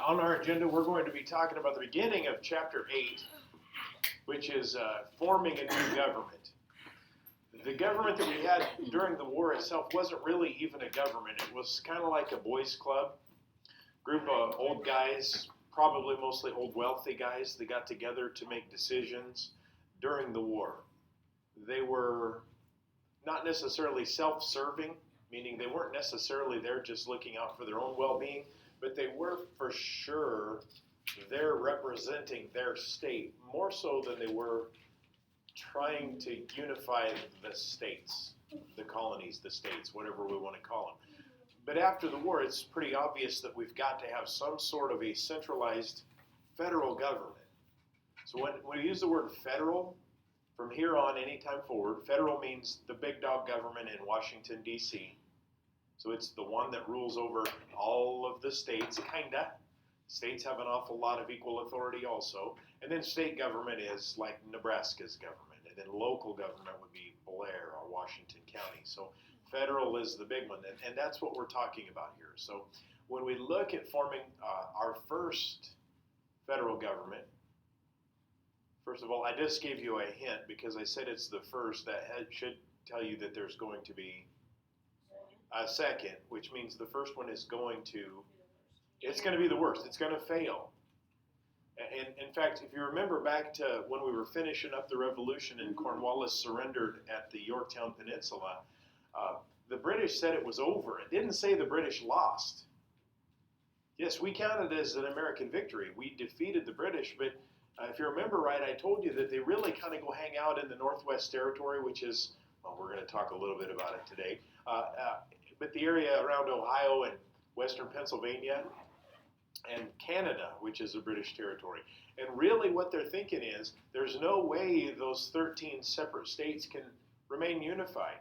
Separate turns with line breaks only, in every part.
On our agenda, we're going to be talking about the beginning of chapter 8, which is forming a new government. The government that we had during the war itself wasn't really even a government. It was kind of like a boys' club, group of old guys, probably mostly old wealthy guys that got together to make decisions during the war. They were not necessarily self-serving, meaning they weren't necessarily there just looking out for their own well-being, but they were for sure there representing their state more so than they were trying to unify the states, the colonies, the states, whatever we want to call them. But after the war, it's pretty obvious that we've got to have some sort of a centralized federal government. So when we use the word federal, from here on, anytime forward, federal means the big dog government in Washington, D.C. So it's the one that rules over all of the states, kinda. States have an awful lot of equal authority also. And then state government is like Nebraska's government. And then local government would be Blair or Washington County. So federal is the big one. And that's what we're talking about here. So when we look at forming our first federal government, first of all, I just gave you a hint because I said it's the first. That should tell you that there's going to be a second, which means the first one is going to, it's going to be the worst. It's going to fail. And in fact, if you remember back to when we were finishing up the revolution and Cornwallis surrendered at the Yorktown Peninsula, the British said it was over. It didn't say the British lost. Yes, we counted it as an American victory. We defeated the British, but if you remember right, I told you that they really kind of go hang out in the Northwest Territory, which is, well, we're going to talk a little bit about it today, but the area around Ohio and western Pennsylvania and Canada, which is a British territory. And really what they're thinking is there's no way those 13 separate states can remain unified.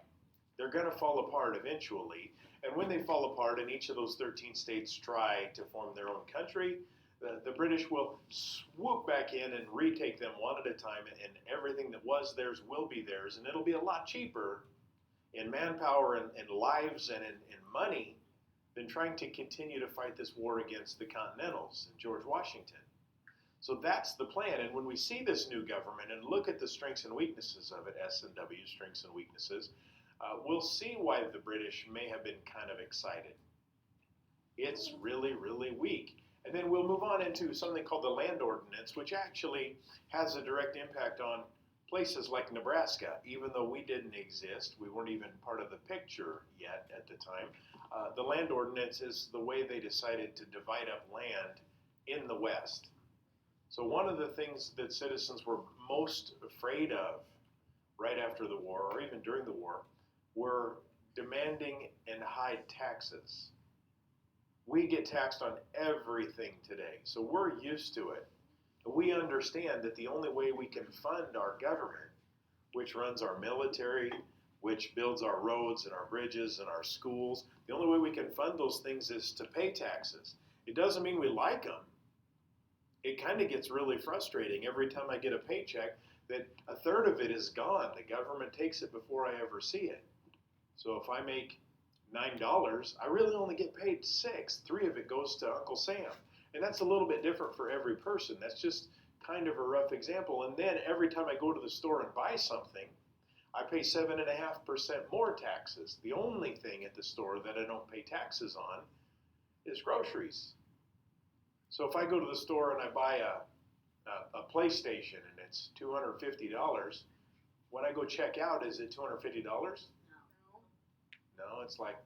They're going to fall apart eventually. And when they fall apart and each of those 13 states try to form their own country, the British will swoop back in and retake them one at a time, and everything that was theirs will be theirs, and it'll be a lot cheaper in manpower and lives and in money than trying to continue to fight this war against the Continentals and George Washington. So that's the plan, and when we see this new government and look at the strengths and weaknesses of it, S&W, strengths and weaknesses, we'll see why the British may have been kind of excited. It's really, really weak. And then we'll move on into something called the Land Ordinance, which actually has a direct impact on places like Nebraska. Even though we didn't exist, we weren't even part of the picture yet at the time. The Land Ordinance is the way they decided to divide up land in the West. So one of the things that citizens were most afraid of right after the war, or even during the war, were demanding and high taxes. We get taxed on everything today, so we're used to it. And we understand that the only way we can fund our government, which runs our military, which builds our roads and our bridges and our schools, the only way we can fund those things is to pay taxes. It doesn't mean we like them. It kind of gets really frustrating every time I get a paycheck that a third of it is gone. The government takes it before I ever see it. So if I make $9, I really only get paid $6. $3 of it goes to Uncle Sam. And that's a little bit different for every person. That's just kind of a rough example. And then every time I go to the store and buy something, I pay 7.5% more taxes. The only thing at the store that I don't pay taxes on is groceries. So if I go to the store and I buy a PlayStation and it's $250, when I go check out, is it $250? No, it's like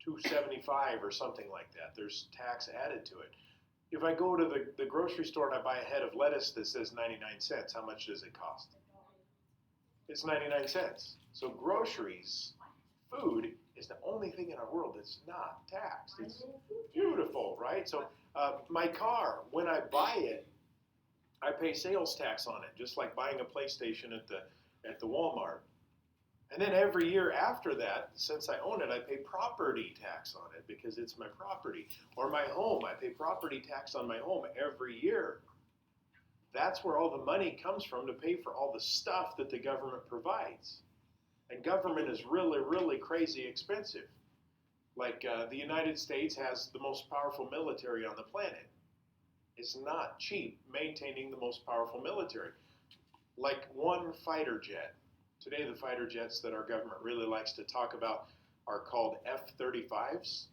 $275 or something like that. There's tax added to it. If I go to the grocery store and I buy a head of lettuce that says 99 cents, how much does it cost? It's 99 cents. So groceries, food, is the only thing in our world that's not taxed. It's beautiful, right? So my car, when I buy it, I pay sales tax on it, just like buying a PlayStation at the Walmart. And then every year after that, since I own it, I pay property tax on it because it's my property. Or my home, I pay property tax on my home every year. That's where all the money comes from to pay for all the stuff that the government provides. And government is really, really crazy expensive. Like the United States has the most powerful military on the planet. It's not cheap maintaining the most powerful military. Like one fighter jet. Today, the fighter jets that our government really likes to talk about are called F-35s.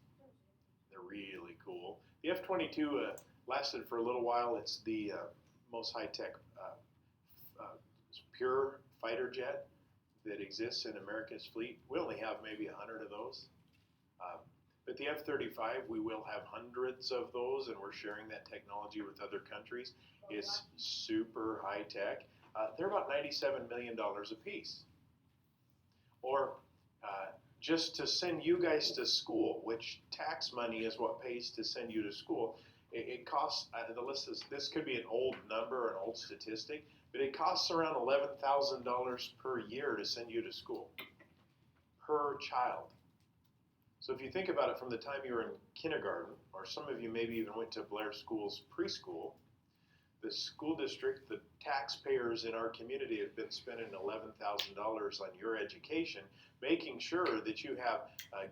They're really cool. The F-22 lasted for a little while. It's the most high-tech pure fighter jet that exists in America's fleet. We only have maybe 100 of those. But the F-35, we will have hundreds of those, and we're sharing that technology with other countries. It's super high-tech. They're about $97 million a piece. Or just to send you guys to school, which tax money is what pays to send you to school, it costs, the list is, this could be an old number, an old statistic, but it costs around $11,000 per year to send you to school, per child. So if you think about it from the time you were in kindergarten, or some of you maybe even went to Blair School's preschool, the school district, the taxpayers in our community have been spending $11,000 on your education, making sure that you have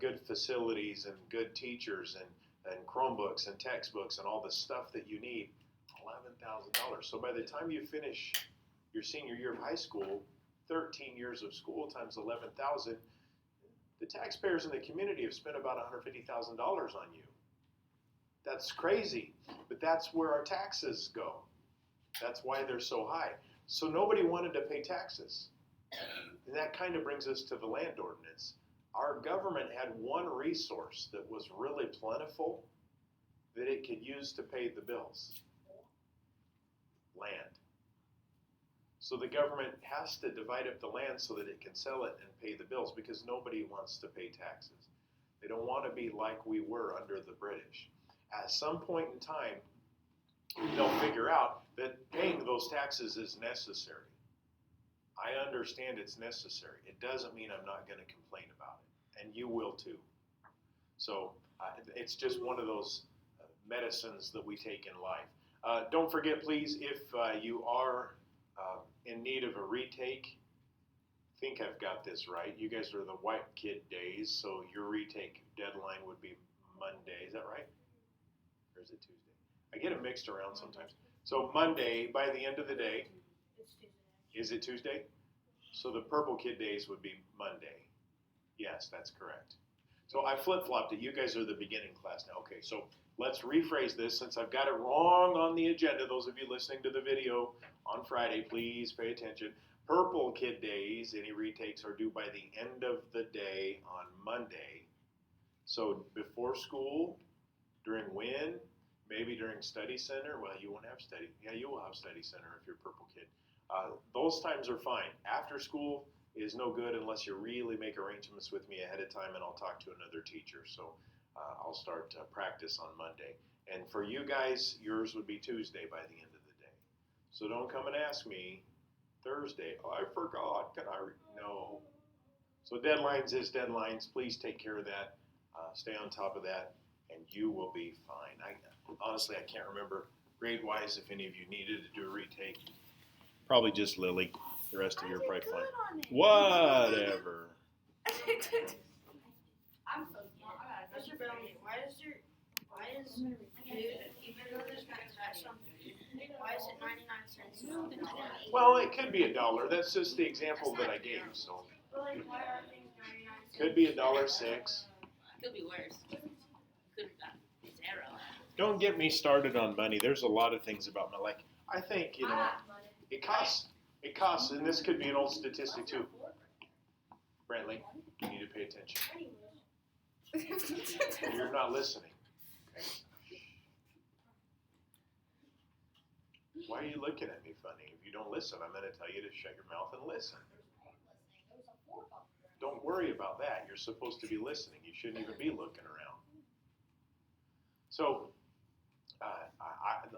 good facilities and good teachers and Chromebooks and textbooks and all the stuff that you need. $11,000. So by the time you finish your senior year of high school, 13 years of school times 11,000, the taxpayers in the community have spent about $150,000 on you. That's crazy, but that's where our taxes go. That's why they're so high. So nobody wanted to pay taxes. And that kind of brings us to the land ordinance. Our government had one resource that was really plentiful that it could use to pay the bills. Land. So the government has to divide up the land so that it can sell it and pay the bills, because nobody wants to pay taxes. They don't want to be like we were under the British. At some point in time, they'll figure out that paying those taxes is necessary. I understand it's necessary. It doesn't mean I'm not going to complain about it, and you will too. So it's just one of those medicines that we take in life. Don't forget, please, if you are in need of a retake, I think I've got this right. You guys are the white kid days, so your retake deadline would be Monday. Is that right? Or is it Tuesday? I get it mixed around sometimes. So Monday, by the end of the day, is it Tuesday? So the purple kid days would be Monday. Yes, that's correct. So I flip-flopped it. You guys are the beginning class now. Okay, so let's rephrase this since I've got it wrong on the agenda. Those of you listening to the video on Friday, please pay attention. Purple kid days, any retakes, are due by the end of the day on Monday. So before school, during WIN, maybe during study center. Well, you won't have study. Yeah, you will have study center if you're a purple kid. Those times are fine. After school is no good unless you really make arrangements with me ahead of time, and I'll talk to another teacher. So I'll start practice on Monday. And for you guys, yours would be Tuesday by the end of the day. So don't come and ask me Thursday. Oh, I forgot. Can I? No. So deadlines is deadlines. Please take care of that. Stay on top of that, and you will be fine. Honestly, I can't remember grade-wise if any of you needed to do a retake. Probably just Lily. The rest of you are probably fine. Whatever.
I'm so Mr. Bellamy, why is food, even though there's not tax on food, why is it 99 cents?
Well, it could be $1. That's just the example that I gave. So
But like, why are things 99 cents?
could be $1.06.
Could be worse. Could be zero.
Don't get me started on money. There's a lot of things about money. Like, I think, it costs, and this could be an old statistic too. Brantley, you need to pay attention. You're not listening. Okay? Why are you looking at me funny? If you don't listen, I'm going to tell you to shut your mouth and listen. Don't worry about that. You're supposed to be listening. You shouldn't even be looking around. So,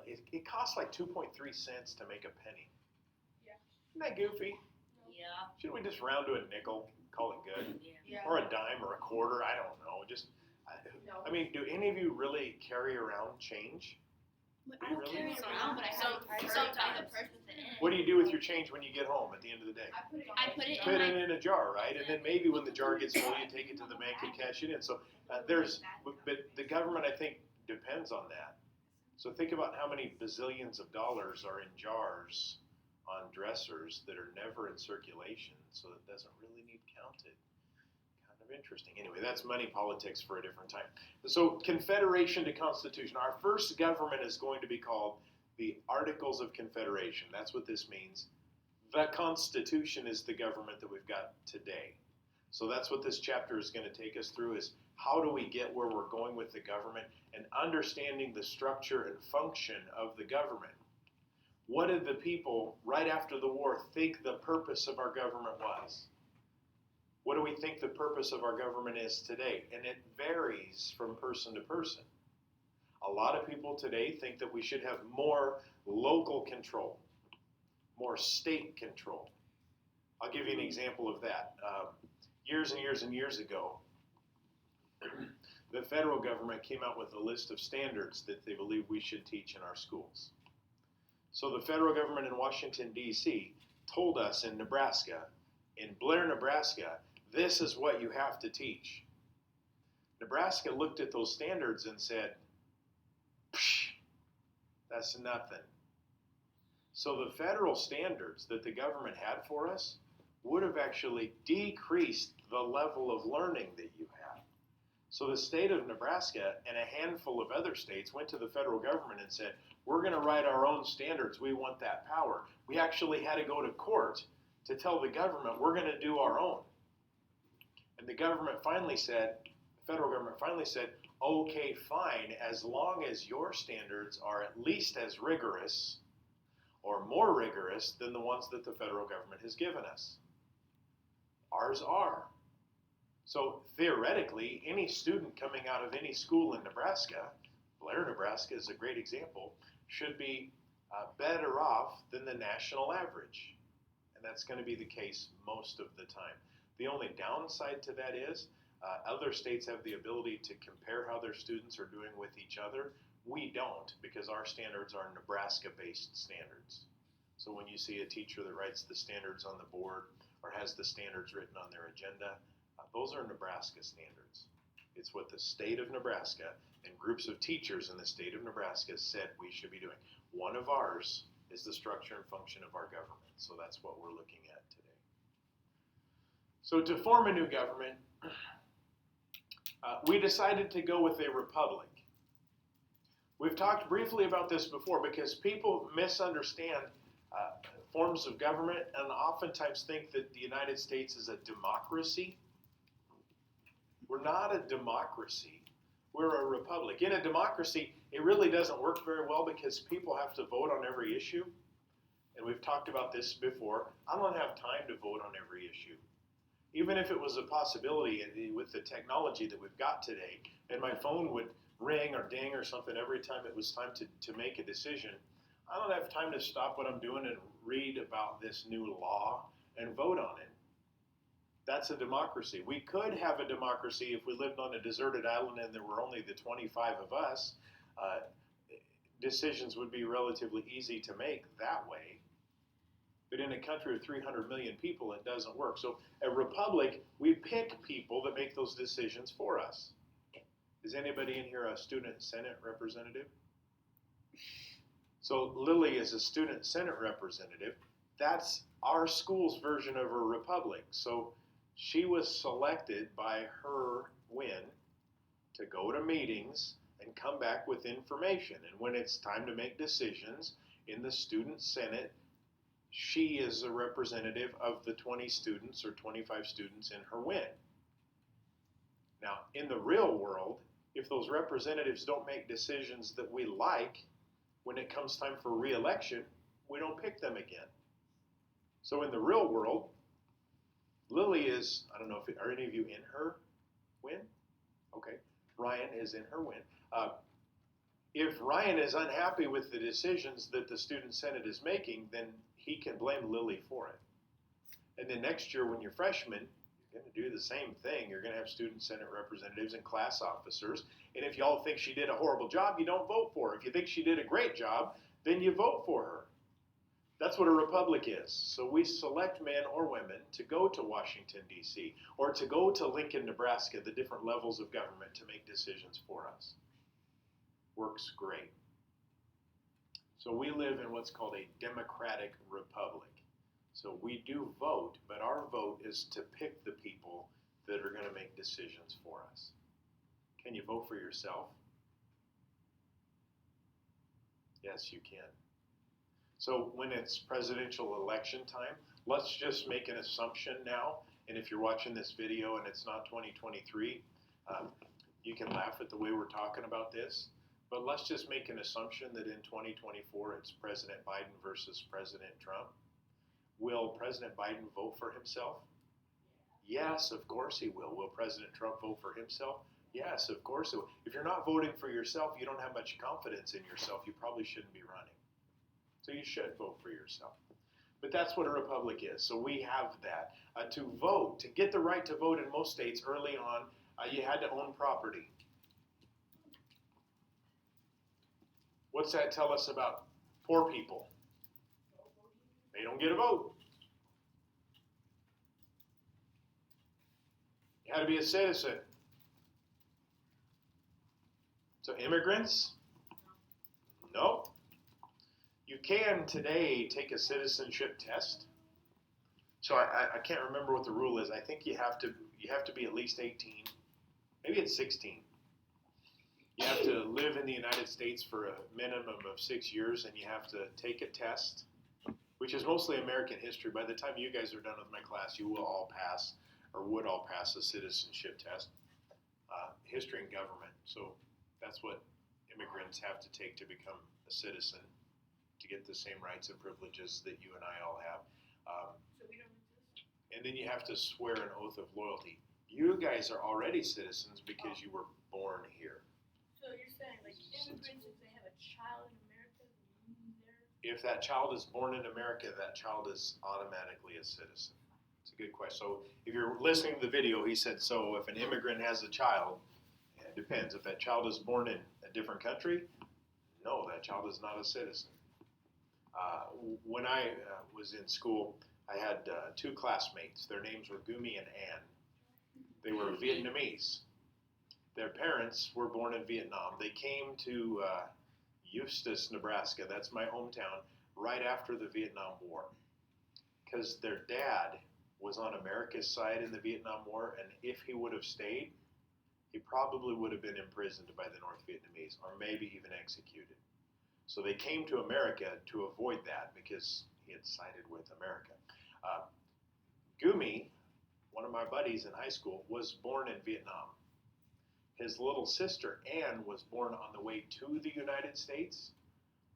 it costs like 2.3 cents to make a penny. Isn't that goofy?
Yeah.
Shouldn't we just round to a nickel, call it good?
Yeah.
Or a dime or a quarter? I don't know. I mean, do any of you really carry around change?
I don't carry it around, but I
Sometimes.
What do you do with your change when you get home at the end of the day?
I put it
Put
in
it in a jar, right? And then maybe when the jar gets full, you take it to the bank and cash it in. So but the government, I think, depends on that. So think about how many bazillions of dollars are in jars on dressers that are never in circulation, so it doesn't really need counted. Kind of interesting. Anyway, that's money politics for a different time. So Confederation to Constitution. Our first government is going to be called the Articles of Confederation. That's what this means. The Constitution is the government that we've got today. So that's what this chapter is going to take us through, is how do we get where we're going with the government and understanding the structure and function of the government. What did the people right after the war think the purpose of our government was? What do we think the purpose of our government is today? And it varies from person to person. A lot of people today think that we should have more local control, more state control. I'll give you an example of that. Years and years and years ago, the federal government came out with a list of standards that they believe we should teach in our schools. So the federal government in Washington, D.C. told us in Nebraska, in Blair, Nebraska, this is what you have to teach. Nebraska looked at those standards and said, psh, that's nothing. So the federal standards that the government had for us would have actually decreased the level of learning that you have. So the state of Nebraska and a handful of other states went to the federal government and said, we're going to write our own standards. We want that power. We actually had to go to court to tell the government we're going to do our own. And the government finally said, the federal government finally said, okay, fine, as long as your standards are at least as rigorous or more rigorous than the ones that the federal government has given us. Ours are. So theoretically, any student coming out of any school in Nebraska, Blair, Nebraska is a great example, should be better off than the national average. And that's going to be the case most of the time. The only downside to that is other states have the ability to compare how their students are doing with each other. We don't, because our standards are Nebraska-based standards. So when you see a teacher that writes the standards on the board or has the standards written on their agenda, those are Nebraska standards. It's what the state of Nebraska and groups of teachers in the state of Nebraska said we should be doing. One of ours is the structure and function of our government. So that's what we're looking at today. So to form a new government, we decided to go with a republic. We've talked briefly about this before because people misunderstand forms of government and oftentimes think that the United States is a democracy. We're not a democracy. We're a republic. In a democracy, it really doesn't work very well because people have to vote on every issue. And we've talked about this before. I don't have time to vote on every issue. Even if it was a possibility with the technology that we've got today, and my phone would ring or ding or something every time it was time to make a decision, I don't have time to stop what I'm doing and read about this new law and vote on it. That's a democracy. We could have a democracy if we lived on a deserted island and there were only the 25 of us. Decisions would be relatively easy to make that way. But in a country of 300 million people, it doesn't work. So a republic, we pick people that make those decisions for us. Is anybody in here a student senate representative? So Lily is a student senate representative. That's our school's version of a republic. So she was selected by her win to go to meetings and come back with information. And when it's time to make decisions in the student senate, she is a representative of the 20 students or 25 students in her win. Now, in the real world, if those representatives don't make decisions that we like, when it comes time for re-election, we don't pick them again. So in the real world, Lily is, I don't know if, are any of you in her win? Okay, Ryan is in her win. If Ryan is unhappy with the decisions that the Student Senate is making, then he can blame Lily for it. And then next year when you're freshmen, you're going to do the same thing. You're going to have Student Senate representatives and class officers. And if y'all think she did a horrible job, you don't vote for her. If you think she did a great job, then you vote for her. That's what a republic is. So we select men or women to go to Washington, D.C., or to go to Lincoln, Nebraska, the different levels of government to make decisions for us. Works great. So we live in what's called a democratic republic. So we do vote, but our vote is to pick the people that are going to make decisions for us. Can you vote for yourself? Yes, you can. So when it's presidential election time, let's just make an assumption now, and if you're watching this video and it's not 2023, you can laugh at the way we're talking about this, but let's just make an assumption that in 2024 it's President Biden versus President Trump. Will President Biden vote for himself? Yes, of course he will. Will President Trump vote for himself? Yes, of course he will. If you're not voting for yourself, you don't have much confidence in yourself, you probably shouldn't be running. So you should vote for yourself. But that's what a republic is. So we have that. To vote, to get the right to vote in most states early on, you had to own property. What's that tell us about poor people? They don't get a vote. You had to be a citizen. So immigrants? No. You can today take a citizenship test. So I can't remember what the rule is. I think you have to be at least 18. Maybe it's 16. You have to live in the United States for a minimum of 6 years, and you have to take a test, which is mostly American history. By the time you guys are done with my class, you will all pass, or would all pass, a citizenship test. History and government. So that's what immigrants have to take to become a citizen, to get the same rights and privileges that you and I all have.
So we don't exist?
And then you have to swear an oath of loyalty. You guys are already citizens because you were born here.
So you're saying, like, immigrants, if they have a child in America,
If that child is born in America, that child is automatically a citizen. It's a good question. So if you're listening to the video, he said, so if an immigrant has a child, it depends. If that child is born in a different country, no, that child is not a citizen. When I was in school, I had two classmates. Their names were Gumi and Ann. They were Vietnamese. Their parents were born in Vietnam. They came to Eustis, Nebraska, that's my hometown, right after the Vietnam War. Because their dad was on America's side in the Vietnam War, and if he would have stayed, he probably would have been imprisoned by the North Vietnamese, or maybe even executed. So they came to America to avoid that because he had sided with America. Gumi, one of my buddies in high school, was born in Vietnam. His little sister, Ann, was born on the way to the United States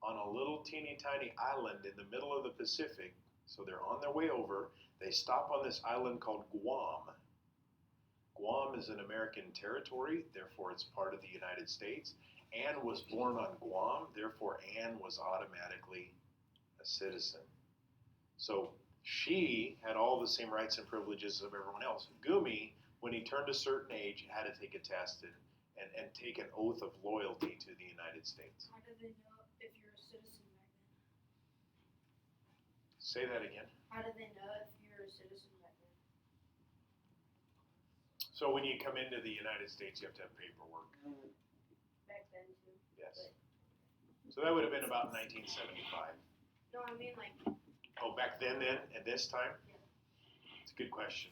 on a little teeny tiny island in the middle of the Pacific. So they're on their way over. They stop on this island called Guam. Guam is an American territory, therefore it's part of the United States. Ann was born on Guam, therefore Ann was automatically a citizen. So she had all the same rights and privileges of everyone else. Gumi, when he turned a certain age, had to take a test and take an oath of loyalty to the United States.
How do they know if you're a citizen back then?
Say that again.
How do they know if you're a citizen back then?
So when you come into the United States, you have to have paperwork.
Back then too.
Yes. So that would have been about 1975.
No, I mean like.
Oh, back then, at this time?
Yeah.
It's a good question.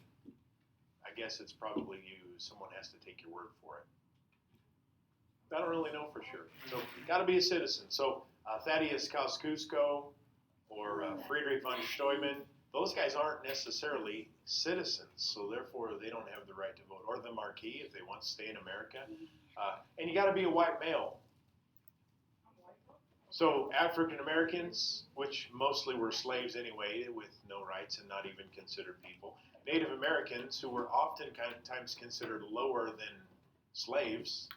I guess it's probably you. Someone has to take your word for it. I don't really know for sure. So you got to be a citizen. So Thaddeus Kosciuszko or Friedrich von Steuben, those guys aren't necessarily citizens, so therefore they don't have the right to vote. Or the Marquis, if they want to stay in America. And you got to be a white male. So African Americans, which mostly were slaves anyway, with no rights and not even considered people. Native Americans, who were oftentimes considered lower than slaves.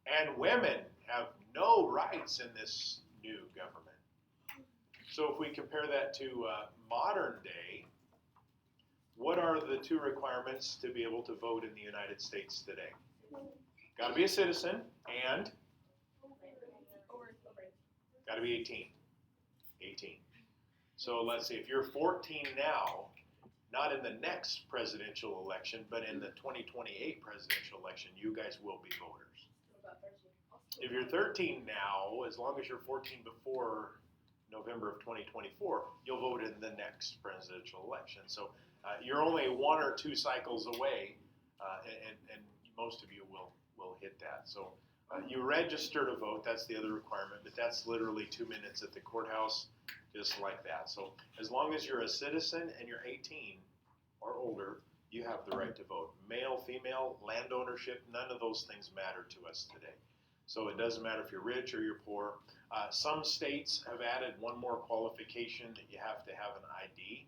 And women have no rights in this new government. So if we compare that to modern day, what are the two requirements to be able to vote in the United States today? Got to be a citizen and got to be 18. 18. So let's see, if you're 14 now, not in the next presidential election, but in the 2028 presidential election, you guys will be voters. If you're 13 now, as long as you're 14 before November of 2024, you'll vote in the next presidential election. So you're only 1 or 2 cycles away, and most of you will hit that. So you register to vote. That's the other requirement, but that's literally 2 minutes at the courthouse, just like that. So as long as you're a citizen and you're 18 or older, you have the right to vote. Male, female, land ownership, none of those things matter to us today. So it doesn't matter if you're rich or you're poor. Some states have added one more qualification that you have to have an ID,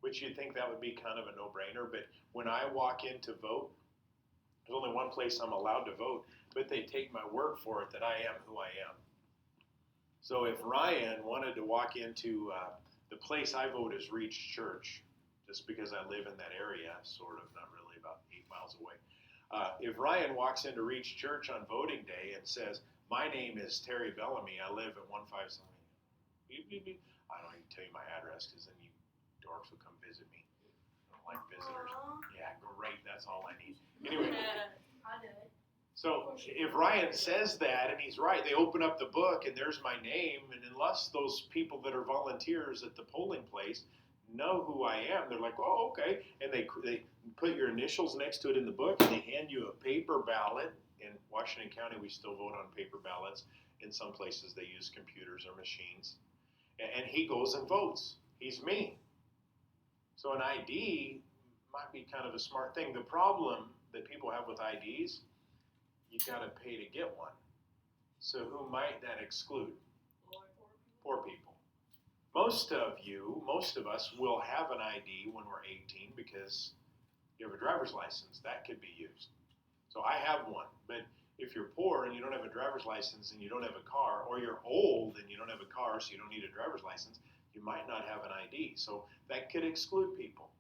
which you'd think that would be kind of a no-brainer. But when I walk in to vote, there's only one place I'm allowed to vote, but they take my word for it that I am who I am. So if Ryan wanted to walk into the place I vote is Reach Church, just because I live in that area, sort of, not really, about 8 miles away. If Ryan walks into Reach Church on voting day and says, "My name is Terry Bellamy, I live at 157," beep, beep, beep. I don't even tell you my address because then you dorks will come visit me. I don't like visitors. Yeah, great, that's all I need. Anyway,
I do it.
so if Ryan says that and he's right, they open up the book and there's my name, and unless those people that are volunteers at the polling place know who I am, they're like, "Oh, okay," and they put your initials next to it in the book, and they hand you a paper ballot. In Washington County, we still vote on paper ballots. In some places, they use computers or machines, and he goes and votes. He's me. So an ID might be kind of a smart thing. The problem that people have with IDs, you got to pay to get one. So who might that exclude? Poor people. Most of us will have an ID when we're 18 because you have a driver's license. That could be used. So I have one, but if you're poor and you don't have a driver's license and you don't have a car, or you're old and you don't have a car so you don't need a driver's license, you might not have an ID. So that could exclude people.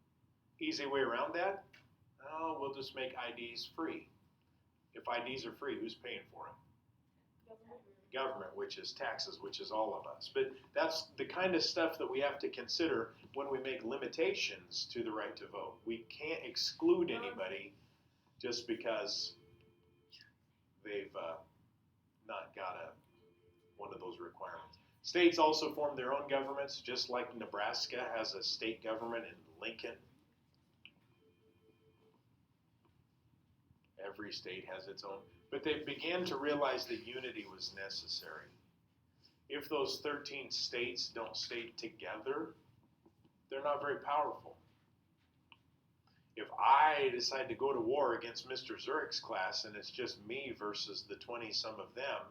Easy way around that? Oh, we'll just make IDs free. If IDs are free, who's paying for it? Government, which is taxes, which is all of us. But that's the kind of stuff that we have to consider when we make limitations to the right to vote. We can't exclude anybody just because they've not got one of those requirements. States also form their own governments, just like Nebraska has a state government in Lincoln. Every state has its own. But they began to realize that unity was necessary. If those 13 states don't stay together, they're not very powerful. If I decide to go to war against Mr. Zurich's class and it's just me versus the 20-some of them,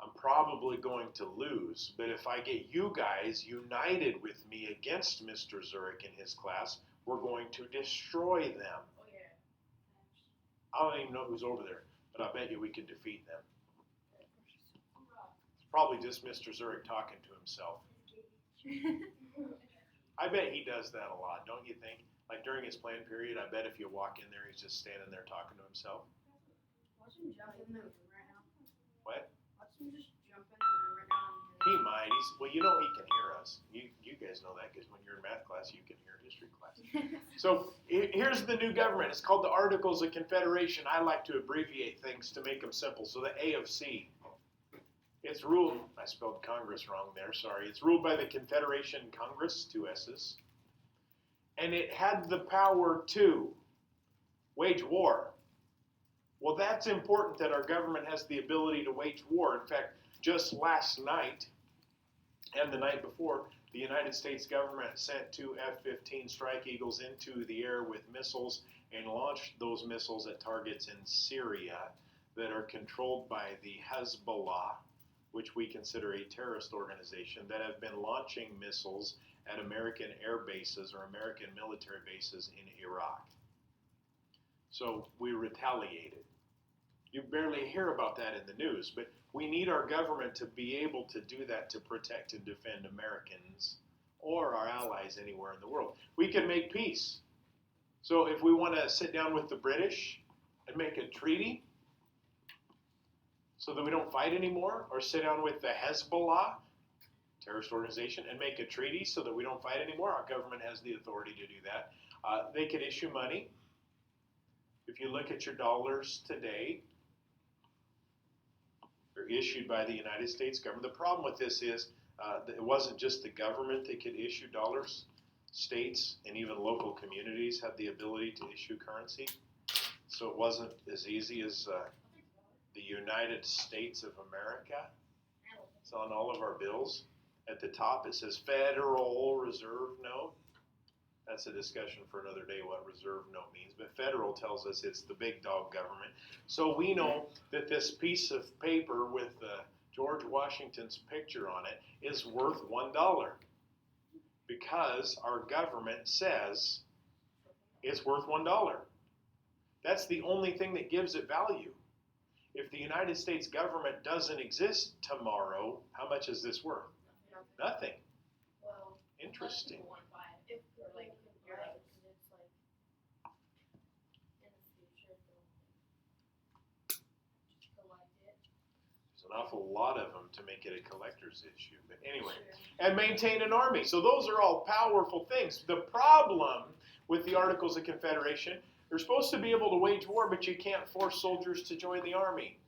I'm probably going to lose. But if I get you guys united with me against Mr. Zurich and his class, we're going to destroy them.
Oh, yeah.
I don't even know who's over there, but I bet you we can defeat them. It's probably just Mr. Zurich talking to himself. I bet he does that a lot, don't you think? Like during his plan period, I bet if you walk in there, he's just standing there talking to himself.
Watch him jump in the room right now.
What?
Watch him just jump in the room right now.
He might. Well, you know he can hear us. You guys know that because when you're in math class, you can hear history class. So here's the new government. It's called the Articles of Confederation. I like to abbreviate things to make them simple. So the A of C. It's ruled, I spelled Congress wrong there, sorry. It's ruled by the Confederation Congress, 2 S's. And it had the power to wage war. Well, that's important that our government has the ability to wage war. In fact, just last night and the night before, the United States government sent 2 F-15 Strike Eagles into the air with missiles and launched those missiles at targets in Syria that are controlled by the Hezbollah, which we consider a terrorist organization, that have been launching missiles at American air bases or American military bases in Iraq. So we retaliated. You barely hear about that in the news, but we need our government to be able to do that to protect and defend Americans or our allies anywhere in the world. We can make peace. So if we want to sit down with the British and make a treaty so that we don't fight anymore, or sit down with the Hezbollah, terrorist organization, and make a treaty so that we don't fight anymore, our government has the authority to do that. They could issue money. If you look at your dollars today, They're issued by the United States government. The problem with this is that it wasn't just the government that could issue dollars. States and even local communities had the ability to issue currency. So it wasn't as easy as the United States of America. It's on all of our bills. At the top it says Federal Reserve Note. That's a discussion for another day what reserve note means. But federal tells us it's the big dog government. So we know that this piece of paper with George Washington's picture on it is worth $1 because our government says it's worth $1. That's the only thing that gives it value. If the United States government doesn't exist tomorrow, how much is this worth? Nothing.
Well,
Interesting.
if you're like, you're right, 'cause it's like, in the future, they'll just collect it.
There's an awful lot of them to make it a collector's issue. But anyway,
Sure.
and maintain an army. So those are all powerful things. The problem with the Articles of Confederation, you're supposed to be able to wage war, but you can't force soldiers to join the army.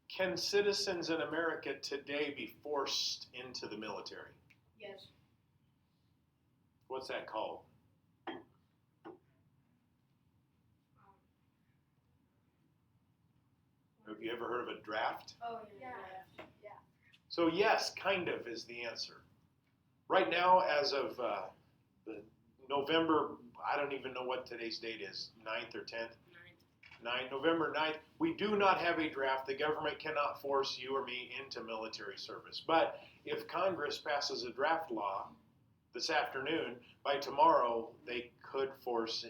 Can citizens in America today be forced into the military?
Yes.
What's that called? Have you ever heard of a draft?
Oh, yeah.
So yes, kind of is the answer. Right now, as of the November, I don't even know what today's date is, 9th or 10th? 9th, November 9th, we do not have a draft. The government cannot force you or me into military service. But if Congress passes a draft law this afternoon, by tomorrow they could force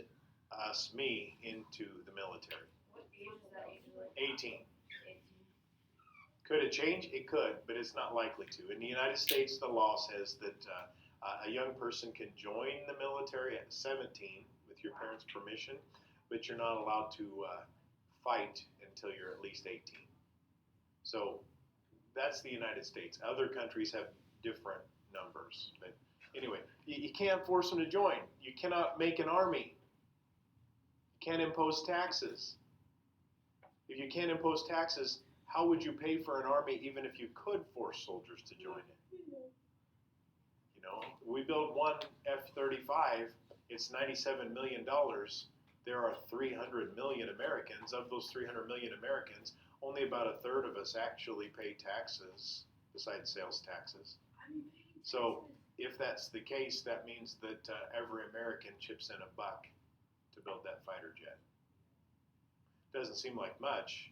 me into the military.
What age is that usually?
18. Could it change? It could, but it's not likely to. In the United States, the law says that a young person can join the military at 17 with your parents' permission, but you're not allowed to fight until you're at least 18. So that's the United States. Other countries have different numbers. But anyway, you can't force them to join. You cannot make an army. You can't impose taxes. If you can't impose taxes, how would you pay for an army even if you could force soldiers to join it? You know, we build one F-35, it's $97 million. There are 300 million Americans. Of those 300 million Americans, only about a third of us actually pay taxes, besides sales taxes. So if that's the case, that means that every American chips in $1 to build that fighter jet. Doesn't seem like much,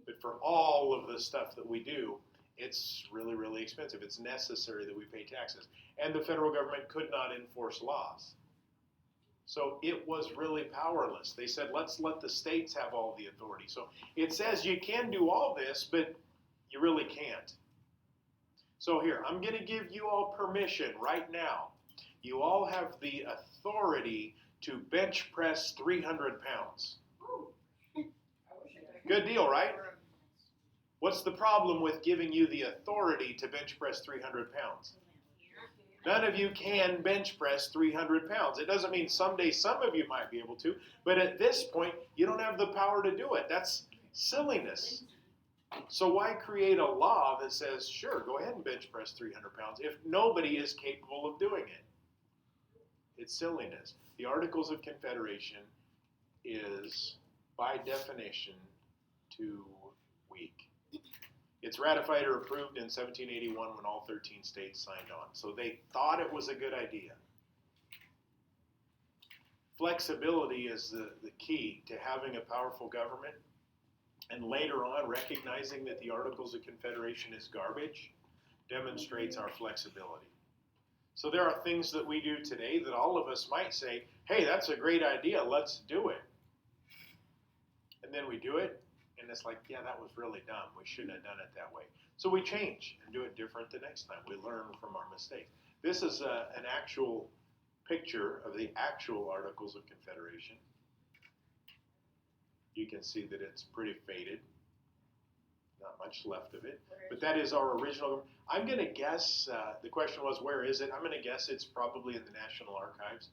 but for all of the stuff that we do, it's really, really expensive. It's necessary that we pay taxes. And the federal government could not enforce laws. So it was really powerless. They said, let's let the states have all the authority. So it says you can do all this, but you really can't. So here, I'm going to give you all permission right now. You all have the authority to bench press 300 pounds. Good deal, right? What's the problem with giving you the authority to bench press 300 pounds? None of you can bench press 300 pounds. It doesn't mean someday some of you might be able to, but at this point, you don't have the power to do it. That's silliness. So why create a law that says, sure, go ahead and bench press 300 pounds if nobody is capable of doing it? It's silliness. The Articles of Confederation is, by definition, too weak. It's ratified or approved in 1781 when all 13 states signed on. So they thought it was a good idea. Flexibility is the key to having a powerful government. And later on, recognizing that the Articles of Confederation is garbage demonstrates our flexibility. So there are things that we do today that all of us might say, hey, that's a great idea, let's do it. And then we do it, and it's like, yeah, that was really dumb. We shouldn't have done it that way. So we change and do it different the next time. We learn from our mistakes. This is an actual picture of the actual Articles of Confederation. You can see that it's pretty faded. Not much left of it. But that is our original. I'm going to guess, the question was, where is it? I'm going to guess it's probably in the National Archives.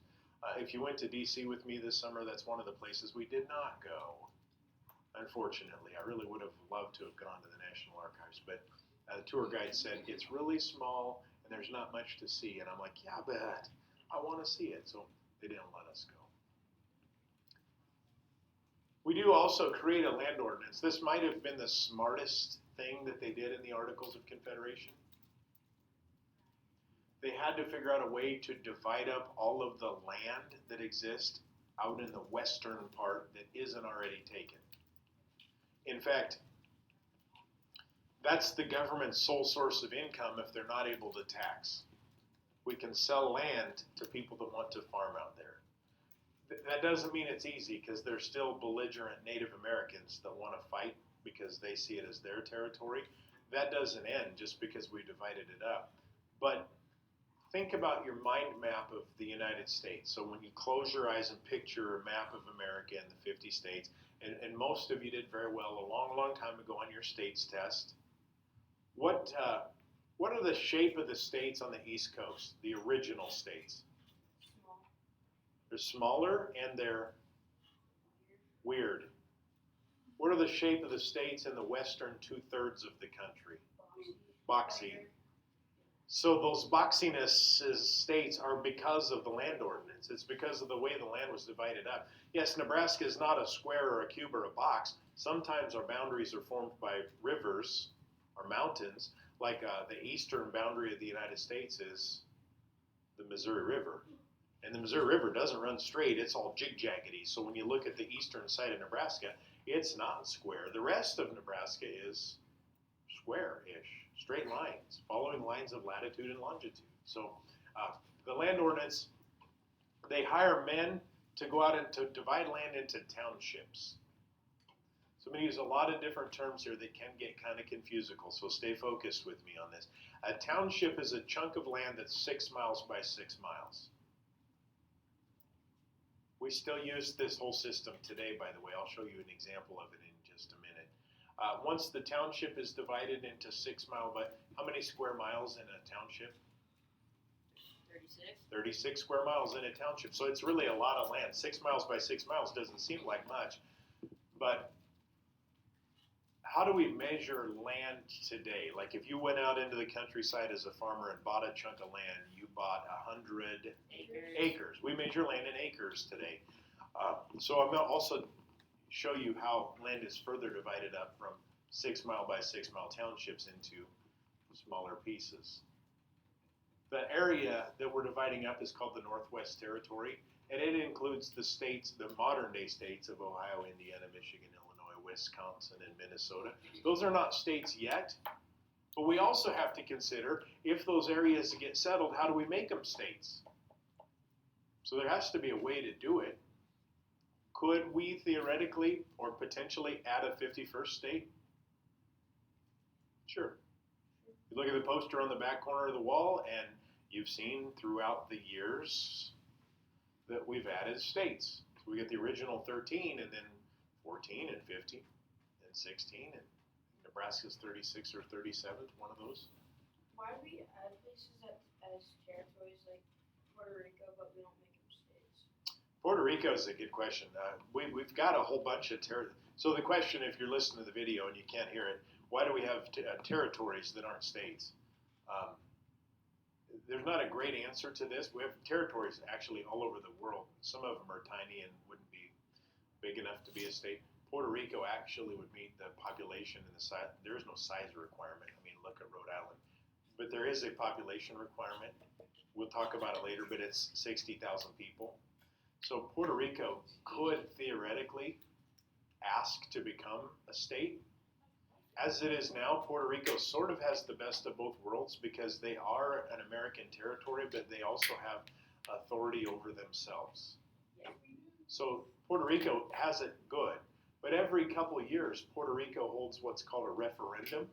If you went to D.C. with me this summer, that's one of the places we did not go. unfortunately. I really would have loved to have gone to the National Archives, but the tour guide said it's really small and there's not much to see. And I'm like, yeah, but I want to see it. So they didn't let us go. We do also create a land ordinance. This might have been the smartest thing that they did in the Articles of Confederation. They had to figure out a way to divide up all of the land that exists out in the western part that isn't already taken. In fact, that's the government's sole source of income if they're not able to tax. We can sell land to people that want to farm out there. That doesn't mean it's easy, because there's still belligerent Native Americans that want to fight because they see it as their territory. That doesn't end just because we divided it up. But think about your mind map of the United States. So when you close your eyes and picture a map of America and the 50 states, and most of you did very well a long, long time ago on your states test. What are the shape of the states on the East Coast, the original states?
Small.
They're smaller and they're weird. What are the shape of the states in the western 2/3 of the country? Boxy. So those boxiness states are because of the land ordinance. It's because of the way the land was divided up. Yes, Nebraska is not a square or a cube or a box. Sometimes our boundaries are formed by rivers or mountains, like the eastern boundary of the United States is the Missouri River. And the Missouri River doesn't run straight, it's all jig-jaggedy. So when you look at the eastern side of Nebraska, it's not square. The rest of Nebraska is square-ish, straight lines, following lines of latitude and longitude. So the land ordinance, they hire men to go out and to divide land into townships. So I'm going to use a lot of different terms here that can get kind of confusable, so stay focused with me on this. A township is a chunk of land that's 6 miles by 6 miles. We still use this whole system today, by the way. I'll show you an example of it in just a minute. Once the township is divided into 6 mile, but how many square miles in a township?
36.
36 square miles in a township. So it's really a lot of land. 6 miles by 6 miles doesn't seem like much, but how do we measure land today? Like if you went out into the countryside as a farmer and bought a chunk of land, you bought 100 acres. We measure land in acres today. So I'm going to also show you how land is further divided up from 6 mile by 6 mile townships into smaller pieces. The area that we're dividing up is called the Northwest Territory, and it includes the states, the modern day states of Ohio, Indiana, Michigan, Illinois, Wisconsin, and Minnesota. Those are not states yet, but we also have to consider if those areas get settled, how do we make them states? So there has to be a way to do it. Could we theoretically or potentially add a 51st state? Sure. You look at the poster on the back corner of the wall, and you've seen throughout the years that we've added states. So we get the original 13, and then 14, and 15, and 16, and Nebraska's 36 or 37th, one of those.
Why do we add places as territories like Puerto Rico, but we don't make them states?
Puerto Rico is a good question. We've got a whole bunch of territories. So the question, if you're listening to the video and you can't hear it, why do we have territories that aren't states? There's not a great answer to this. We have territories actually all over the world. Some of them are tiny and wouldn't be big enough to be a state. Puerto Rico actually would meet the population and the size. There is no size requirement. I mean, look at Rhode Island. But there is a population requirement. We'll talk about it later, but it's 60,000 people. So Puerto Rico could theoretically ask to become a state. As it is now, Puerto Rico sort of has the best of both worlds because they are an American territory, but they also have authority over themselves. So Puerto Rico has it good, but every couple of years, Puerto Rico holds what's called a referendum,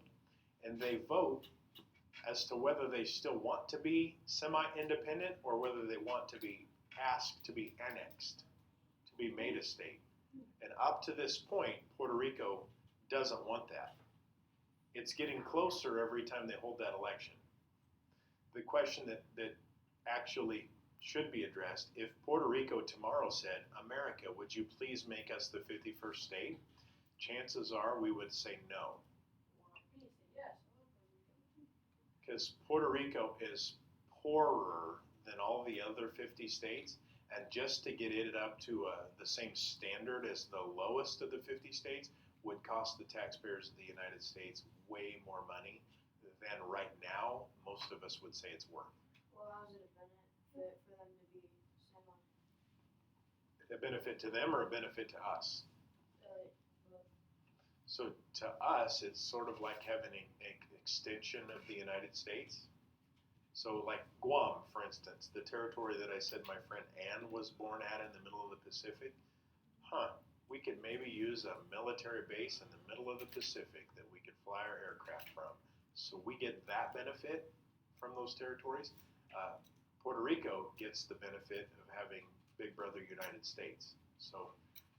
and they vote as to whether they still want to be semi-independent or whether they want to be asked to be annexed, to be made a state. And up to this point, Puerto Rico doesn't want that. It's getting closer every time they hold that election. The question that actually should be addressed, if Puerto Rico tomorrow said, America, would you please make us the 51st state? chances are we would say no. Because Puerto Rico is poorer than all the other 50 states, and just to get it up to the same standard as the lowest of the 50 states would cost the taxpayers of the United States way more money than right now most of us would say it's worth.
Well, how's it a benefit for them to be semi?
A benefit to them or a benefit to us?
Both.
So to us, it's sort of like having an extension of the United States. So like Guam, for instance, the territory that I said my friend Ann was born at in the middle of the Pacific, we could maybe use a military base in the middle of the Pacific that we could fly our aircraft from. So we get that benefit from those territories. Puerto Rico gets the benefit of having Big Brother United States. So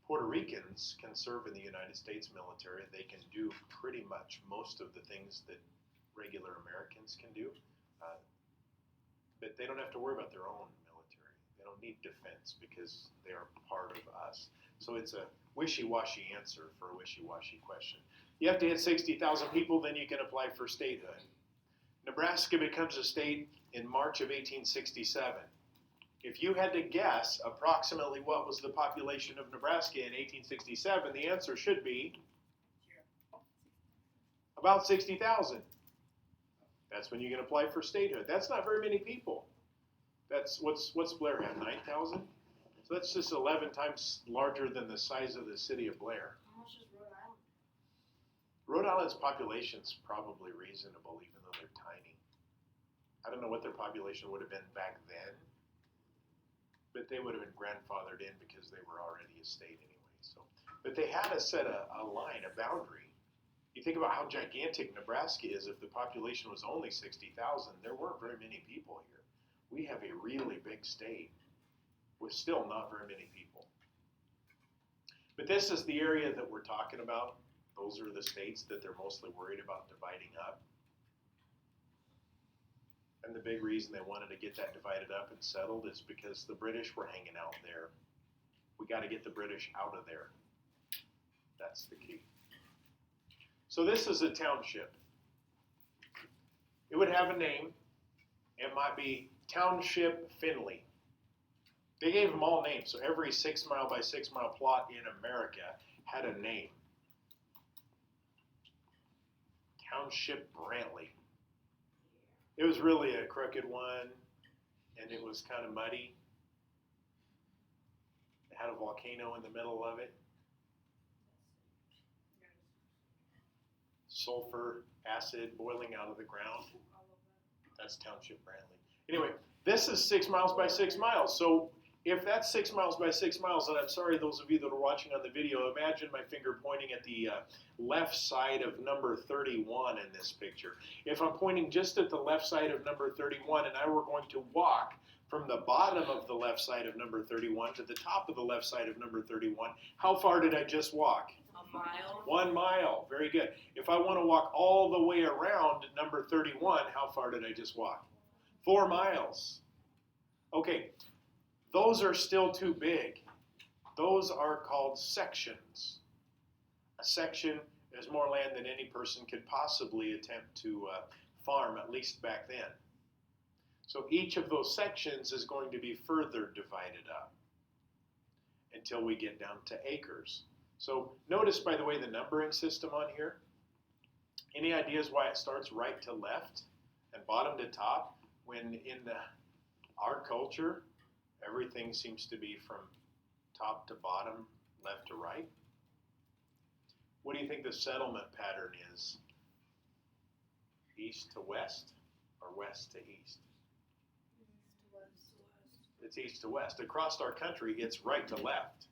Puerto Ricans can serve in the United States military. They can do pretty much most of the things that regular Americans can do. But they don't have to worry about their own military. They don't need defense because they are part of us. So it's a wishy-washy answer for a wishy-washy question. You have to hit 60,000 people, then you can apply for statehood. Nebraska becomes a state in March of 1867. If you had to guess approximately what was the population of Nebraska in 1867, the answer should be about 60,000. That's when you can apply for statehood. That's not very many people. That's what's Blair have, 9,000? So that's just 11 times larger than the size of the city of Blair.
How much is Rhode Island?
Rhode Island's population's probably reasonable, even though they're tiny. I don't know what their population would have been back then, but they would have been grandfathered in because they were already a state anyway. So, but they had to set a line, a boundary. You think about how gigantic Nebraska is. If the population was only 60,000, there weren't very many people here. We have a really big state with still not very many people. But this is the area that we're talking about. Those are the states that they're mostly worried about dividing up. And the big reason they wanted to get that divided up and settled is because the British were hanging out there. We got to get the British out of there. That's the key. So this is a township. It would have a name. It might be Township Finley. They gave them all names, so every 6 mile by 6 mile plot in America had a name. Township Brantley. It was really a crooked one, and it was kind of muddy. It had a volcano in the middle of it. Sulfur acid boiling out of the ground. That's Township Brantley. Anyway, this is 6 miles by 6 miles. So if that's 6 miles by 6 miles, and I'm sorry those of you that are watching on the video, imagine my finger pointing at the left side of number 31 in this picture. If I'm pointing just at the left side of number 31 and I were going to walk from the bottom of the left side of number 31 to the top of the left side of number 31, how far did I just walk?
A mile.
1 mile. Very good. If I want to walk all the way around number 31, how far did I just walk? 4 miles. Okay, those are still too big. Those are called sections. A section is more land than any person could possibly attempt to farm, at least back then. So each of those sections is going to be further divided up until we get down to acres. So notice, by the way, the numbering system on here. Any ideas why it starts right to left and bottom to top, when in our culture, everything seems to be from top to bottom, left to right? What do you think the settlement pattern is? East to west or west to east? It's east to west. Across our country, it's right to left.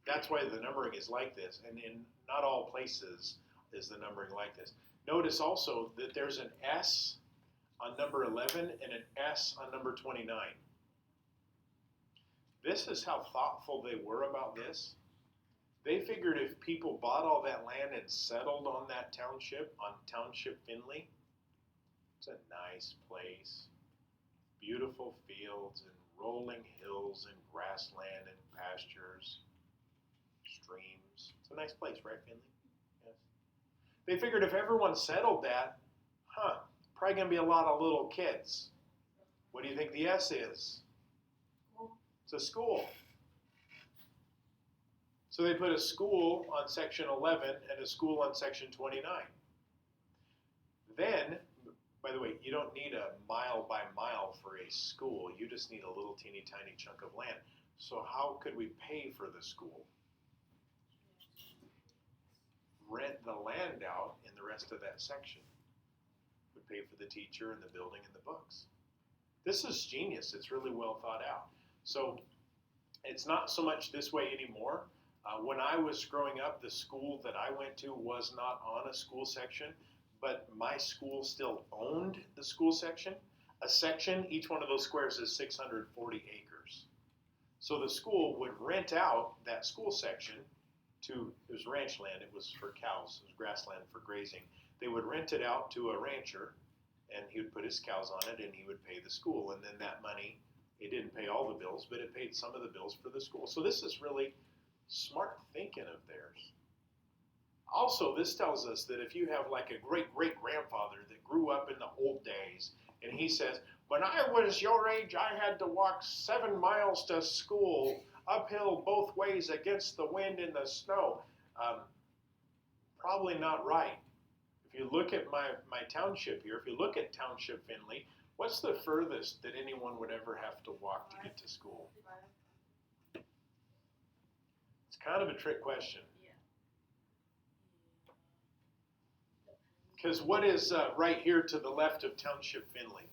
That's why the numbering is like this. And in not all places is the numbering like this. Notice also that there's an S on number 11 and an S on number 29. This is how thoughtful they were about this. They figured if people bought all that land and settled on that township, on Township Finley, it's a nice place. Beautiful fields and rolling hills and grassland and pastures, streams. rooms. It's a nice place, right, Finley? Yes. They figured if everyone settled that, probably going to be a lot of little kids. What do you think the S is? It's a school. So they put a school on section 11 and a school on section 29. Then, by the way, you don't need a mile by mile for a school. You just need a little teeny tiny chunk of land. So how could we pay for the school? Rent the land out in the rest of that section. Would pay for the teacher and the building and the books. This is genius. It's really well thought out. So it's not so much this way anymore. When I was growing up, the school that I went to was not on a school section, but my school still owned the school section. A section, each one of those squares is 640 acres. So the school would rent out that school section to, it was ranch land, it was for cows, it was grassland for grazing. They would rent it out to a rancher, and he would put his cows on it, and he would pay the school. And then that money, it didn't pay all the bills, but it paid some of the bills for the school. So this is really smart thinking of theirs. Also, this tells us that if you have like a great-great-grandfather that grew up in the old days, and he says, when I was your age, I had to walk 7 miles to school, uphill both ways against the wind and the snow. Probably not right. If you look at my township here, if you look at Township Finley, what's the furthest that anyone would ever have to walk to get to school? It's kind of a trick question. Because what is right here to the left of Township Finley?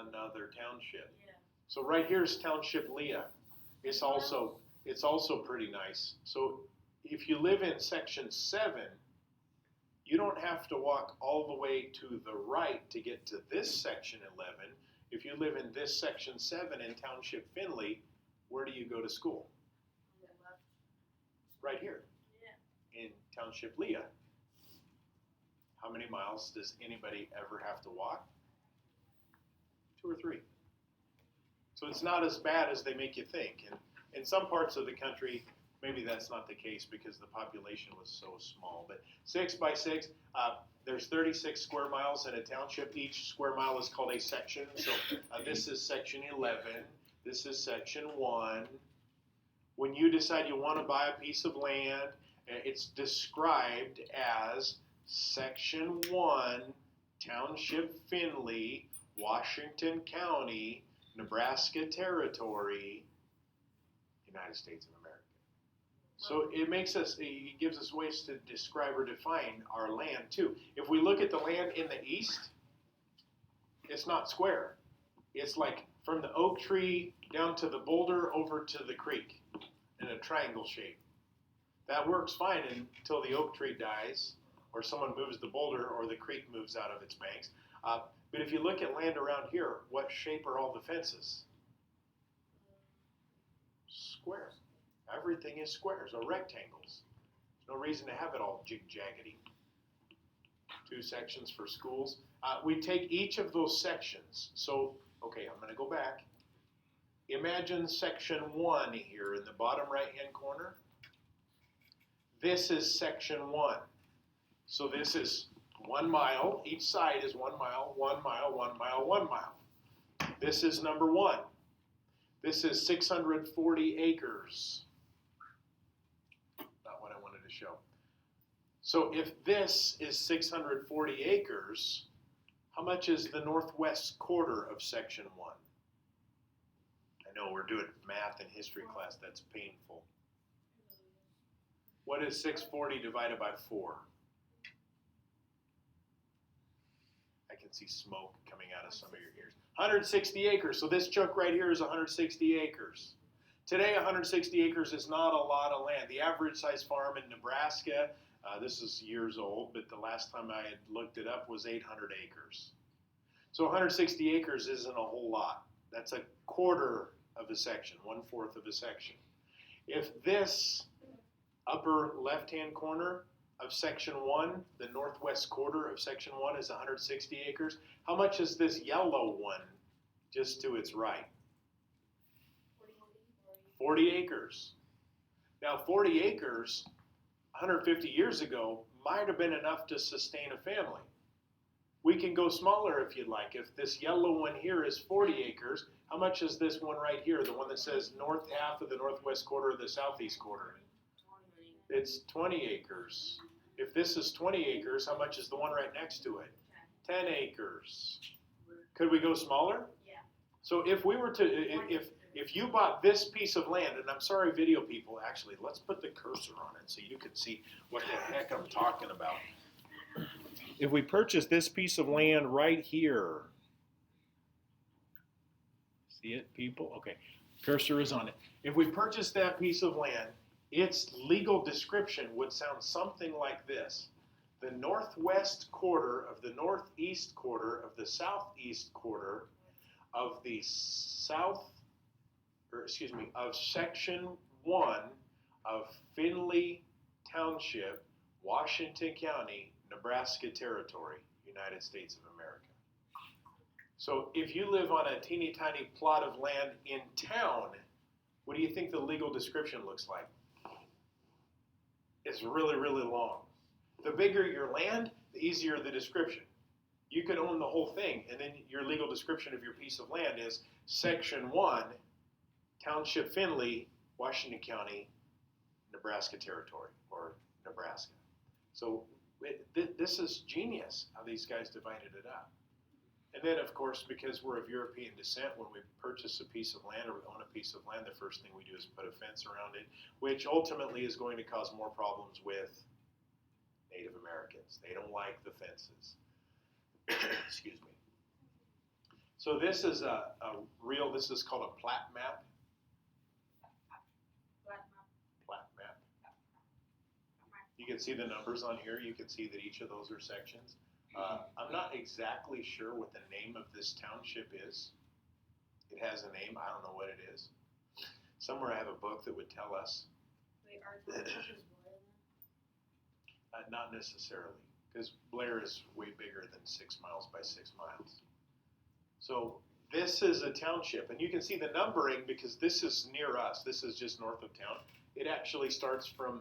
Another township. So right here is Township Leah. It's also pretty nice. So if you live in section 7, you don't have to walk all the way to the right to get to this section 11. If you live in this section 7 in Township Finley, where do you go to school? Right here. In Township Leah. How many miles does anybody ever have to walk? 2 or 3. So it's not as bad as they make you think. And in some parts of the country, maybe that's not the case because the population was so small. But 6 by 6, there's 36 square miles in a township. Each square mile is called a section. So this is section 11. This is section 1. When you decide you want to buy a piece of land, it's described as Section 1, Township Finley, Washington County, Nebraska Territory, United States of America. So it gives us ways to describe or define our land too. If we look at the land in the east, it's not square. It's like from the oak tree down to the boulder over to the creek in a triangle shape. That works fine until the oak tree dies, or someone moves the boulder, or the creek moves out of its banks. But if you look at land around here, what shape are all the fences? Square. Everything is squares or rectangles. There's no reason to have it all jig-jaggedy. 2 sections for schools. We take each of those sections. So, okay, I'm going to go back. Imagine section 1 here in the bottom right-hand corner. This is section 1. So this is 1 mile. Each side is 1 mile, 1 mile, 1 mile, 1 mile. This is number 1. This is 640 acres. Not what I wanted to show. So if this is 640 acres, how much is the northwest quarter of section 1? I know we're doing math in history class. That's painful. What is 640 divided by 4? I can see smoke coming out of some of your ears. 160 acres. So this chunk right here is 160 acres. Today, 160 acres is not a lot of land. The average size farm in Nebraska, this is years old, but the last time I had looked it up was 800 acres. So 160 acres isn't a whole lot. That's a quarter of a section, 1/4 of a section. If this upper left-hand corner of section 1, the northwest quarter of section 1 is 160 acres, how much is this yellow one just to its right? 40 acres. Now, 40 acres 150 years ago might have been enough to sustain a family. We can go smaller if you'd like. If this yellow one here is 40 acres, how much is this one right here, the one that says north half of the northwest quarter of the southeast quarter? It's 20 acres. If this is 20 acres, how much is the one right next to it? 10 acres. Could we go smaller?
Yeah.
So if we were to, if you bought this piece of land, and I'm sorry video people, actually, let's put the cursor on it so you can see what the heck I'm talking about. If we purchase this piece of land right here, see it, people? Okay, cursor is on it. If we purchase that piece of land, its legal description would sound something like this. The northwest quarter of the northeast quarter of the southeast quarter of the of section 1 of Findlay Township, Washington County, Nebraska Territory, United States of America. So if you live on a teeny tiny plot of land in town, what do you think the legal description looks like? It's really, really long. The bigger your land, the easier the description. You could own the whole thing, and then your legal description of your piece of land is Section 1, Township Findlay, Washington County, Nebraska Territory, or Nebraska. So this is genius how these guys divided it up. And then, of course, because we're of European descent, when we purchase a piece of land or we own a piece of land, the first thing we do is put a fence around it, which ultimately is going to cause more problems with Native Americans. They don't like the fences. Excuse me. So this is this is called a plat map. Plat map. You can see the numbers on here. You can see that each of those are sections. I'm not exactly sure what the name of this township is. It has a name. I don't know what it is. Somewhere I have a book that would tell us.
Wait, our township is Blair then?
Not necessarily, because Blair is way bigger than 6 miles by 6 miles. So this is a township, and you can see the numbering because this is near us. This is just north of town. It actually starts from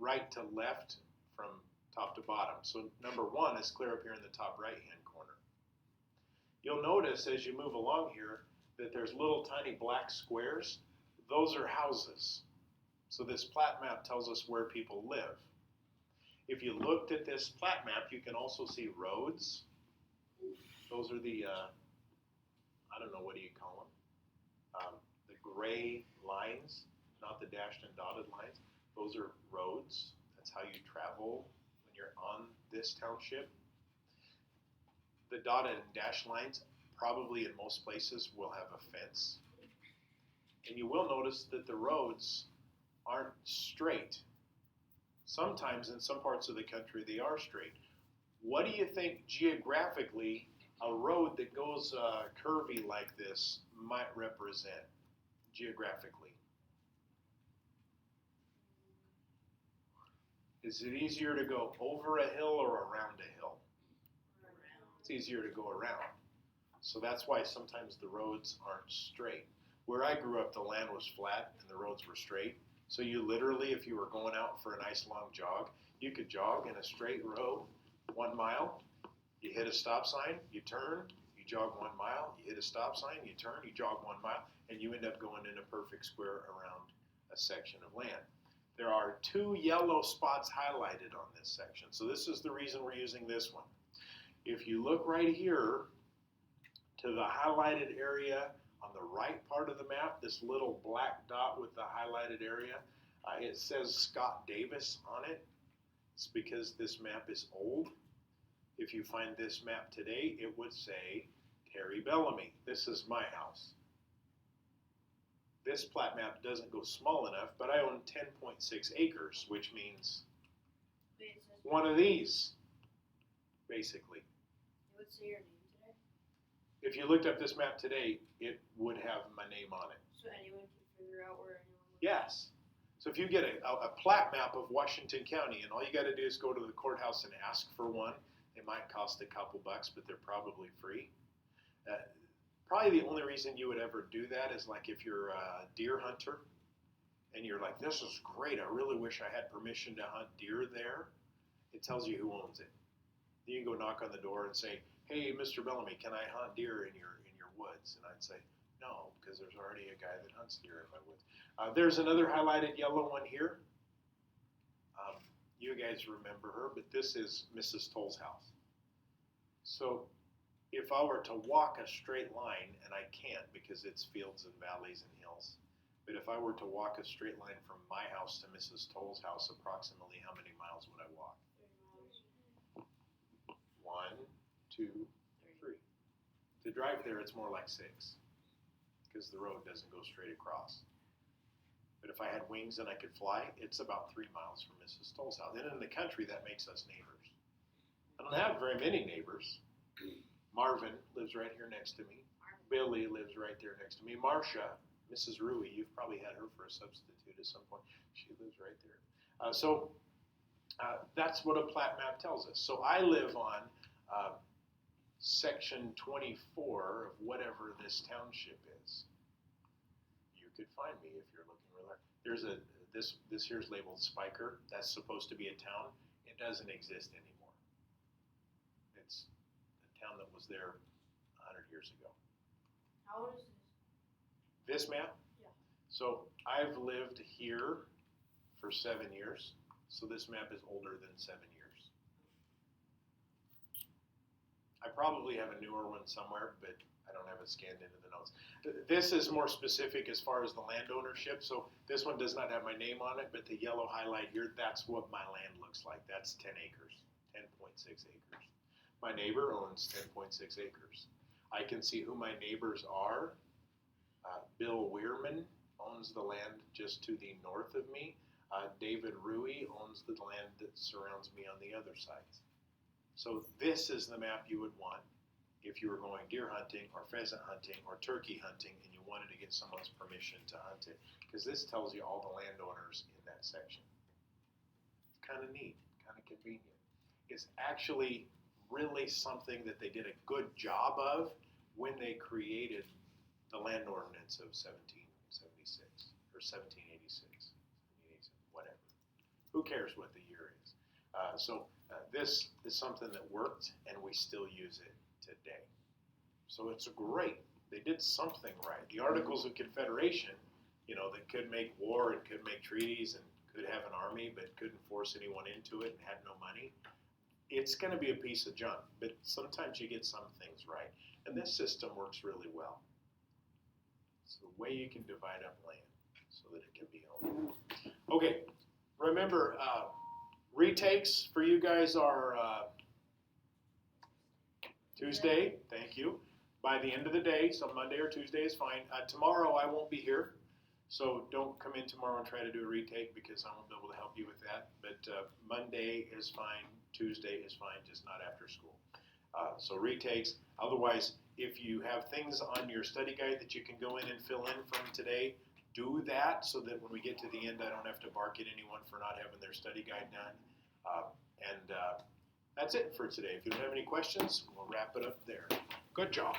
right to left, from top to bottom. So number 1 is clear up here in the top right-hand corner. You'll notice as you move along here that there's little tiny black squares. Those are houses. So this plat map tells us where people live. If you looked at this plat map, you can also see roads. Those are the, I don't know, what do you call them? The gray lines, not the dashed and dotted lines. Those are roads. That's how you travel when you're on this township. The dotted and dashed lines probably in most places will have a fence. And you will notice that the roads aren't straight. Sometimes in some parts of the country they are straight. What do you think geographically a road that goes curvy like this might represent geographically? Is it easier to go over a hill or around a hill? It's easier to go around. So that's why sometimes the roads aren't straight. Where I grew up, the land was flat and the roads were straight. So you literally, if you were going out for a nice long jog, you could jog in a straight row 1 mile. You hit a stop sign, you turn, you jog 1 mile. You hit a stop sign, you turn, you jog 1 mile, and you end up going in a perfect square around a section of land. There are 2 yellow spots highlighted on this section. So this is the reason we're using this one. If you look right here to the highlighted area on the right part of the map, this little black dot with the highlighted area, it says Scott Davis on it. It's because this map is old. If you find this map today, it would say Terry Bellamy. This is my house. This plat map doesn't go small enough, but I own 10.6 acres, which means one of these, basically.
It would say your name today?
If you looked up this map today, it would have my name on it.
So anyone can figure out where anyone lives?
Yes. So if you get a plat map of Washington County, and all you got to do is go to the courthouse and ask for one, it might cost a couple bucks, but they're probably free. Probably the only reason you would ever do that is like if you're a deer hunter and you're like, this is great, I really wish I had permission to hunt deer there, it tells you who owns it. Then you go knock on the door and say, hey, Mr. Bellamy, can I hunt deer in your woods? And I'd say, no, because there's already a guy that hunts deer in my woods. There's another highlighted yellow one here. You guys remember her, but this is Mrs. Toll's house. So if I were to walk a straight line, and I can't because it's fields and valleys and hills, but if I were to walk a straight line from my house to Mrs. Toll's house, approximately how many miles would I walk? 1, 2, 3. To drive there, it's more like 6, because the road doesn't go straight across. But if I had wings and I could fly, it's about 3 miles from Mrs. Toll's house. And in the country, that makes us neighbors. I don't have very many neighbors. Marvin lives right here next to me. Billy lives right there next to me. Marcia, Mrs. Rui, you've probably had her for a substitute at some point. She lives right there. That's what a plat map tells us. So I live on section 24 of whatever this township is. You could find me if you're looking real hard. There's this here's labeled Spiker. That's supposed to be a town. It doesn't exist anymore. It's a town that was there 100 years ago.
How old is this?
This map?
Yeah.
So I've lived here for 7 years. So this map is older than 7 years. I probably have a newer one somewhere, but I don't have it scanned into the notes. This is more specific as far as the land ownership. So this one does not have my name on it, but the yellow highlight here, that's what my land looks like. That's 10 acres, 10.6 acres. My neighbor owns 10.6 acres. I can see who my neighbors are. Bill Weirman owns the land just to the north of me. David Rui owns the land that surrounds me on the other sides. So this is the map you would want if you were going deer hunting or pheasant hunting or turkey hunting and you wanted to get someone's permission to hunt it, because this tells you all the landowners in that section. It's kind of neat, kind of convenient. It's actually really something that they did a good job of when they created the land ordinance of 1776 or 1786, whatever. Who cares what the year is? This is something that worked, and we still use it today. So it's great. They did something right. The Articles of Confederation, that could make war and could make treaties and could have an army but couldn't force anyone into it and had no money. It's going to be a piece of junk, but sometimes you get some things right. And this system works really well. It's the way you can divide up land so that it can be owned. Okay, remember, retakes for you guys are Tuesday. Thank you. By the end of the day, so Monday or Tuesday is fine. Tomorrow I won't be here, so don't come in tomorrow and try to do a retake because I won't be able to help you with that. But Monday is fine. Tuesday is fine, just not after school. So retakes. Otherwise, if you have things on your study guide that you can go in and fill in from today, do that so that when we get to the end, I don't have to bark at anyone for not having their study guide done. That's it for today. If you don't have any questions, we'll wrap it up there. Good job.